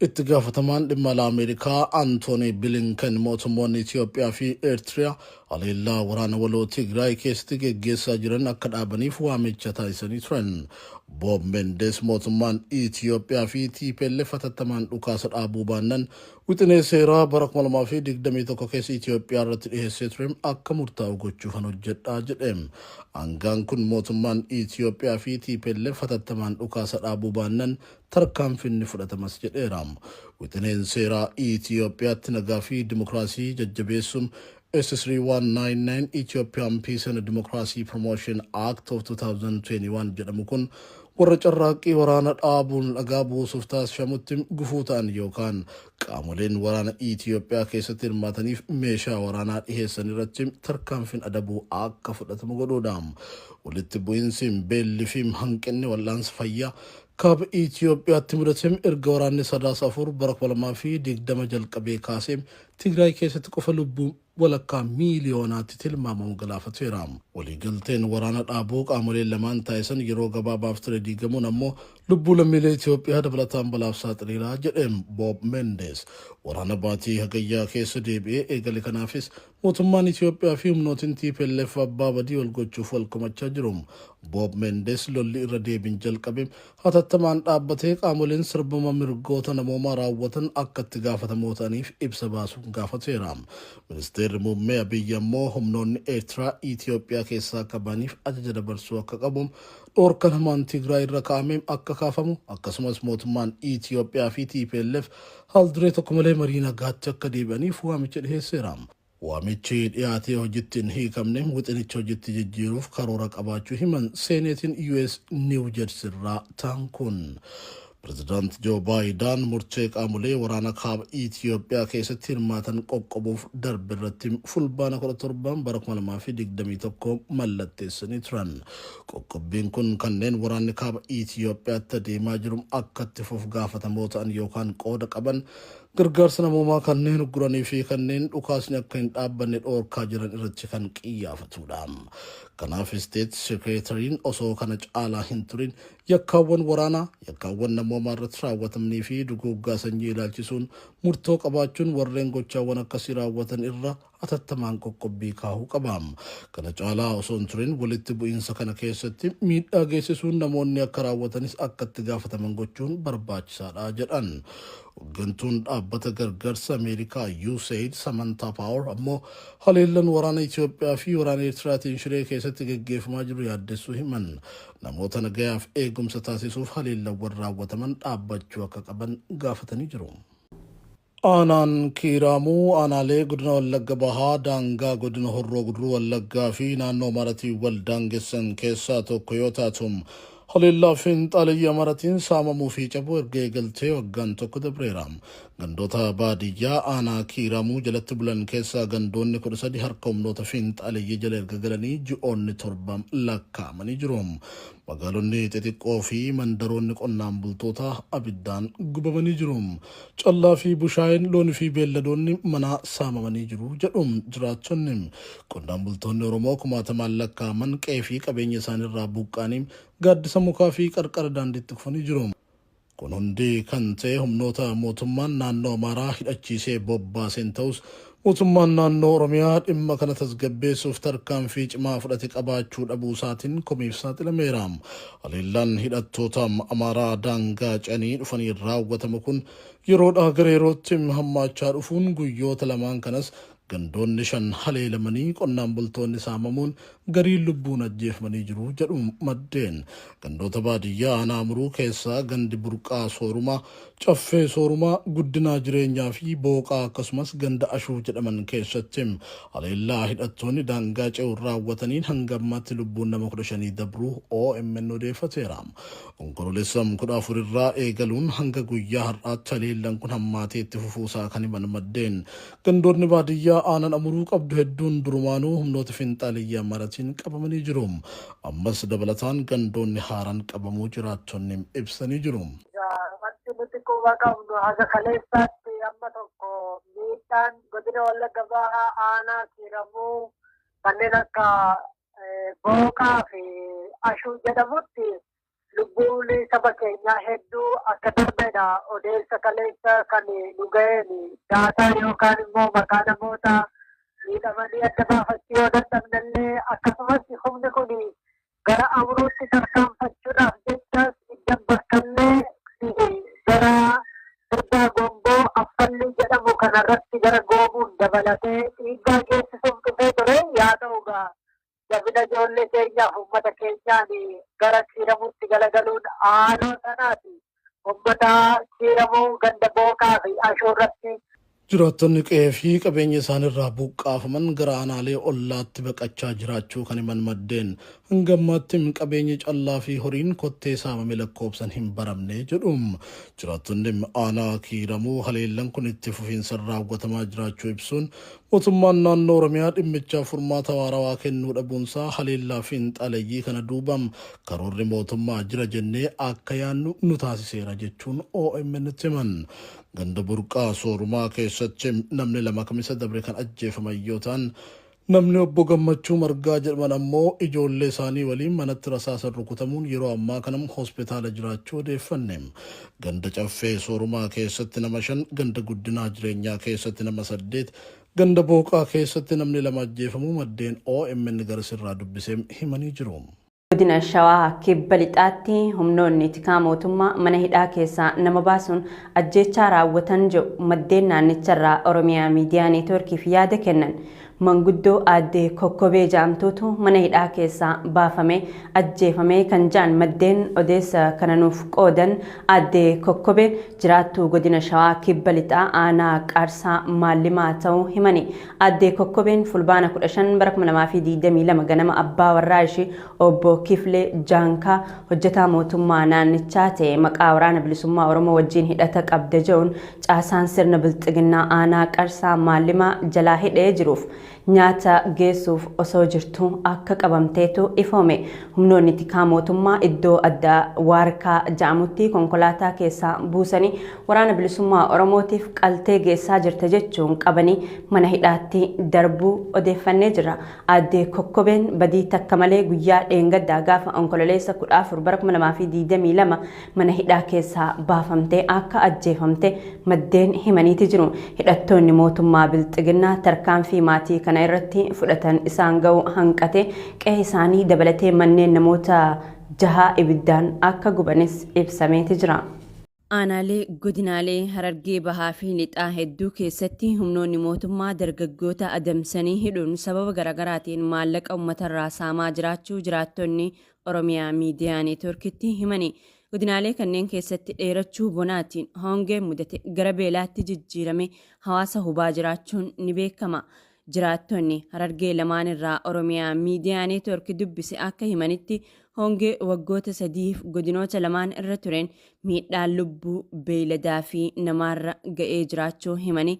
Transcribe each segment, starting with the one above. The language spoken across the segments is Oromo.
Itti dhimma Ameerikaa Antooni Bilinken mootummoonni Itoophiyaa fi Eertiriyaa haleellaa waraana waloo Tigraay keessatti geggeessaa jiran akka dhaabaniif waamicha taasisanii turan. Bob Mendes mootummaan Itoophiyaa fi TPLF hatattamaan dhukaasa dhaabuu baannaan wixinee seeraa bara 2021 keessa Itoophiyaa irratti dhiyeessee ture akka murtaa'u gochuuf hojjedhaa jedhe. Aangaan kun mootummaan Itoophiyaa fi TPLF hatattamaan dhukaasa dhaabuu baannaan tarkaanfiin fudhatamas jedheera. Wixineen seeraa Itoophiyaatti nagaa fi dimokiraasii jajjabeessuun S3199 Ethiopian Peace and Democracy Promotion Act of 2021 jedhamu kun warra carraaqqii waraana dhaabuun dhagaa buusuuf taasifamutti gufuu ta'an yookaan qaamoleen waraana Itoophiyaa keessatti hirmaataniif meeshaa waraanaa dhiheessan irratti tarkaanfiin adabuu akka fudhatamu godhuudha. Walitti bu'iinsi beelli fi hanqinni wal'aansa fayyaa kaaba Itoophiyaatti mudatee erga waraanni Sadaasa 4 bara 2020 jalqabee kaasee Tigraay keessatti qofa lubbuu walakkaa miiliyoonaatti tilmaamamu galaafateera. Waliigalteen waraana dhaabuu qaamoleen lamaan taasisan yeroo gabaabaaf ture diigamuun ammoo lubbuu lammiilee Itoophiyaa dabalataan balaaf saaxileera jedhe Bob Mendes. Waraana baatii hagayyaa keessa deebi'ee eegale kanaafis mootummaan Itoophiyaa fi humnootiin TPLF abbaa badii wal gochuuf wal komachaa jiru. Bob Mendes lolli irra deebiin jalqabe hatattamaan dhaabbatee qaamoleen sarbama mirgoota namoomaa raawwatan akka itti gaafatamoo ta'aniif ibsa baasuun gaafateera. Ministeerri muummee Abiyyi ammoo humnoonni Eertiraa Itoophiyaa keessaa qabaniif ajaja dabarsuu akka qabu dhorkan hamaan Tigraay irra kaa'amee akka kaafamu akkasumas mootummaan Itoophiyaa fi TPLF haalduree tokko malee marii nagaatti akka deebi'aniif waamicha dhiheesseera. Waamichi dhiyaatee hojiitti hin hiikamne wixinicha hojiitti jijjiiruuf karoora qabaachuu himan seeneetiin US New Jersey irraa ta'an kun. President Joe Biden murtee qaamolee waraana kaaba Itoophiyaa keessatti hirmaatan qoqqobuuf darbe irratti fulbaana 17 bara 2021 mallatteessanii turan. Qoqqobbiin kun kanneen waraanni kaaba Itoophiyaatti adeemaa jiru akka itti fufuuf gaafatamoo ta'an yookaan qooda qaban gargaarsa namoomaa kanneen ugguranii fi kanneen dhukaasni akka hin dhaabbanne dhoorkaa jiran irratti kan qiyyaafatudha. Kanaaf State Secretariin osoo kana caalaa hin turin yakkaawwan waraanaa, yakkaawwan namoomaa irratti raawwatamanii fi duguuggaa sanyii ilaalchisuun murtoo qabaachuun warreen gochaawwan akkasii raawwatan irra hatattamaan qoqqobbii kaahuu qaba. Kana caalaa osoo hin turin walitti bu'iinsa kana keessatti miidhaa geessisuun namoonni akka raawwatanis akka itti gaafataman gochuun barbaachisaadha jedhan. Hooggantuun dhaabbata gargaarsa Ameerikaa USAID Samantha Power ammoo haleellaan waraana Itoophiyaa fi waraana Eertiraatiin Shiree keessatti geggeeffamaa jiru yaaddessuu himan. Namoota nagayaaf eegumsa taasisuuf haleellaawwan raawwataman dhaabbachuu akka qaban gaafatanii jiru. Aanaan Kiiramuu aanaalee godina Wallagga Bahaa daangaa godina Horroo Guduruu Wallaggaa fi naannoo Maratii wal daangessan keessaa tokko yoo taatu haleellaa fiinxaaleyyii maratiin saamamuu fi cabuu erga eegaltee waggaan tokko dabreera. Gandoota baadiyyaa aanaa Kiiramuu jalatti bulan keessaa gandoonni 13 harka humnoota fiinxaaleyyii jala erga galanii ji'oonni 7 lakkaa'amanii jiru. Magaalonni xixiqqoo fi mandaroonni qonnaan bultoota abiddaan gubamanii jiru. Callaa fi bushaayeen loonii fi beelladoonni manaa saamamanii jiru jedhu jiraattonni. Qonnaan bultoonni Oromoo kumaatamaan lakkaa'aman qe'ee fi qabeenya isaaniirraa buqqaanii gaaddisa mukaa fi qarqara daandiitti kufanii jiru. Kun hundi kan ta'e humnoota mootummaan naannoo Amaaraa hidhachiisee bobbaaseen ta'us mootummaan naannoo Oromiyaa dhimma kana tasgabbeessuuf tarkaanfii cimaa fudhate qabaachuu dhabuu isaatiin komiif saaxilameera. Haleellaan hidhattoota Amaaraa daangaa canii dhufanii raawwatamu kun yeroodhaa gara yerootti hammaachaa dhufuun guyyoota lamaan kanas gandoonni 5 haleelamanii qonnaan bultoonni saamamuun gariin lubbuun ajjeefamanii jiru jedhu maddeen. Gandoota baadiyyaa aanaa Muruu keessaa gandi burqaa soorumaa, caffee soorumaa, guddinaa jireenyaa fi booqaa akkasumas ganda ashuu jedhaman keessatti haleellaa hidhattoonni daangaa ce'uun raawwataniin hanga ammaatti lubbuun nama 15 dabruu OMN odeeffateera. Onkololeessa 14 irraa eegaluun hanga guyyaa har'aatti haleellaan kun hammaatee itti fufuusaa kan himan maddeen. Gandoonni baadiyyaa aanaan Amuruu qabdu hedduun durumaanuu humnoota fiinxaaleyyii maratiin qabamanii jiru. Ammas dabalataan gandoonni haaraan qabamuu jiraattonni ibsanii jiru. Wanti nuti quba qabnu haga kaleessaatti amma tokko miidhaan godina Wallagga Bahaa aanaa Kiiramuu kanneen akka booqaa fi ashuu jedhamutti lubbuun saba keenyaa hedduu akka darbedha odeessa kaleessa kan nu ga'een daataa yookaan immoo maqaa namoota miidhamanii adda baafachuu yoo dadhabnellee akkasumas humni kun gara amruutti tarkaanfachuudhaaf jechas iddan bakkallee gara sirdaa gomboo affalli jedhamu kanarratti gara goomuun dabalatee dhiibbaa geessisuuf dhufee ture yaa ta'ugaa jabina ijoollee keenyaaf uummata keenyaan gara kiiramuutti galagaluun haaloo sanaati uummata kiiramuu ganda booqaa fi ashoorratti Jiraattonni qe'ee fi qabeenya isaanirraa buqqaafaman gara aanaalee ollaatti baqachaa jiraachuu kan himan maddeen hanga ammaatti qabeenya callaa fi horiin kottee saamame lakkoobsan hin baramne jedhu. Jiraattonni aanaa kiiramuu haleellan kun itti fufiinsa raawwatamaa jiraachuu ibsuun mootummaan naannoo Oromiyaa dhimmicha furmaata waarawaa kennuu dhabuunsaa haleellaa fi xalayyii kana duubam karoorri mootummaa jira jennee akka yaannu nu taasiseera jechuun OMN himan. Ganda burqaa soorumaa keessatti namni lama kamisa dabre kan ajjeefaman yoo ta'an namni obbo Gammachuu Margaa jedhaman ammoo ijoollee isaanii waliin manatti rasaasan rukutamuun yeroo ammaa kanam hospitaala jiraachuu odeeffanne. Ganda caffee soorumaa keessatti nama 5, ganda guddinaa jireenyaa keessatti nama 8, ganda booqaa keessatti namni 2 ajjeefamuu maddeen OMN garsirraa dubbisee himanii jiru. Godina Shawaa kibba lixaatti humnoonni tikaa mootummaa mana hidhaa keessaa nama baasuun ajjeechaa raawwatan jedhu maddeen naannicharraa Oromiyaa Miidiyaa Neetwoorkiif yaada kennan. Manguddoo aadde Kokkobee Jaamtuutu mana hidhaa keessaa baafamee ajjeefamee kan jaan maddeen odeessa kana nuuf qoodan. Aadde Kokkobee jiraattuu godina Shawaa kibba lixaa aanaa Qaarsaa Maallimaa ta'uu himani. Aadde Kokkobeen fulbaana 15 bara 2022 ganama abbaa warraa ishee obbo Kiflee Jaankaa hojjetaa mootummaa naannichaa ta'e maqaa waraana bilisummaa Oromoo wajjin hidhata qabda jedhuun caasaan sirna bilxiginnaa aanaa Qaarsaa Maallimaa jalaa hidhee jiruuf nyaata geessuuf osoo jirtu akka qabamteetu ifoome. Humnoonni tikaa mootummaa iddoo addaa Waarkaa jedhamutti konkolaataa keessaa buusanii waraana bilisummaa Oromootiif qaltee geessaa jirte jechuun qabanii mana hidhaatti darbuu odeeffannee jira. Aadde Kokkobeen badii takka malee guyyaa dheengaddaa gaafa onkololeessa 14 bara 2022 mana hidhaa keessaa baafamtee akka ajjeefamte maddeen himaniiti jiru. Hidhattoonni mootummaa bilxiginnaa tarkaanfii maatii kana irratti fudhatan isaan ga'u hanqate qe'ee isaanii dabalatee manneen namoota 6 ibiddaan akka gubanis ibsameeti jira. Aanaalee godinaalee Harargee Bahaa fi Lixaa hedduu keessatti humnoonni mootummaa dargaggoota adamsanii hidhuun sababa garaagaraatiin maallaqa uummatarraa saamaa jiraachuu jiraattonni Oromiyaa Miidiyaa Neetwoorkitti himani. Godinaalee kanneen keessatti dheerachuu bonaatiin hongeen mudate gara beelaatti jijjiirame hawaasa hubaa jiraachuun ni beekama. Jiraattonni Harargee lamaan irraa Oromiyaa Miidiyaa Neetwoorkii dubbise akka himanitti hongee waggoota 3 godinoota lamaan irra tureen miidhaan lubbuu beeyladaa fi namaarra ga'ee jiraachuu himani.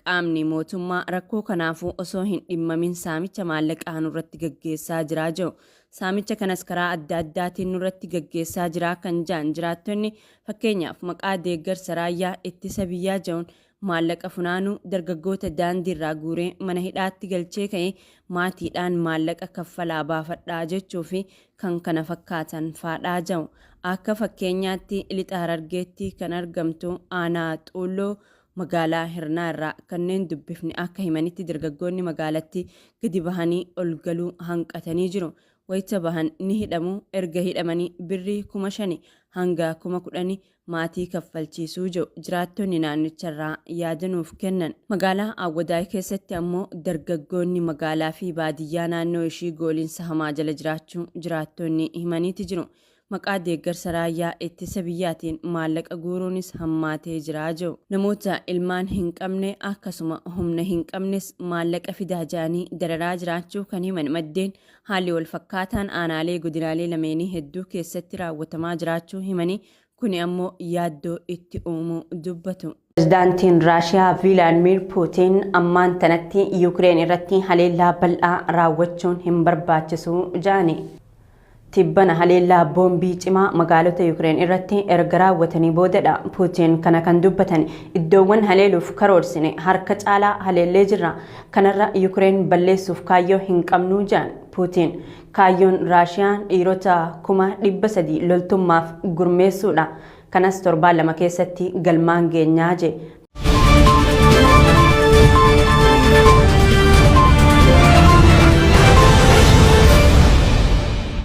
Qaamni mootummaa rakkoo kanaafuu osoo hin dhimmamin saamicha maallaqaa nurratti gaggeessaa jiraa jiru. Saamicha kanas karaa adda addaatiin nurratti gaggeessaa jiraa kan jaan jiraattonni fakkeenyaaf maqaa deeggarsa raayyaa ittisa biyyaa jedhuun maallaqa funaanuu dargaggoota daandiirraa guuree mana hidhaatti galchee ka'ee maatiidhaan maallaqa kaffalaa baafadhaa jechuu fi kan kana fakkaatan faadhaa jiru. Akka fakkeenyaatti lixa Harargeetti kan argamtu aanaa Xuulloo magaalaa Hirnaa irraa kanneen dubbifni akka himanitti dargaggoonni magaalatti gadi bahanii ol galuu hanqatanii jiru. Wayita bahan ni hidhamu. Erga hidhamanii birrii 5,000 hanga 10,000 maatii kaffalchiisuu jiru jiraattonni naannicharraa yaadanuuf kennan. Magaalaa Awwadaay keessatti ammoo dargaggoonni magaalaa fi baadiyyaa naannoo ishii gooliinsa hamaa jala jiraachuu jiraattonni himaniiti jiru. Maqaa deeggarsa raayyaa ittisa biyyaatiin maallaqa guuruunis hammaatee jiraa jiru. Namoota ilmaan hin qabne akkasuma humna hin qabnes maallaqa fidaa jedhanii dararaa jiraachuu kan himan maddeen haalli wal fakkaataan aanaalee godinaalee lameenii hedduu keessatti raawwatamaa jiraachuu himanii kuni ammoo yaaddoo itti uumuu dubbatu. Pireezidaantiin Raashiyaa Vilaadimiir Puutiin ammaan tanatti Yuukireen irratti haleellaa bal'aa raawwachuun hin barbaachisu jedhani. tibbana haleellaa boombii cimaa magaalota Yuukireen irratti erga raawwatanii boodadha. Puutiin kana kan dubbatan iddoowwan haleeluuf karoorsine harka caalaa haleellee jirra. Kanarra Yuukireen balleessuuf kaayyoo hin qabnuu jedhan Puutiin. Kaayyoon Raashiyaan dhiirota 300,000 loltummaaf gurmeessuudha. Kanas torbaan lama keessatti galmaan geenyaa jedhe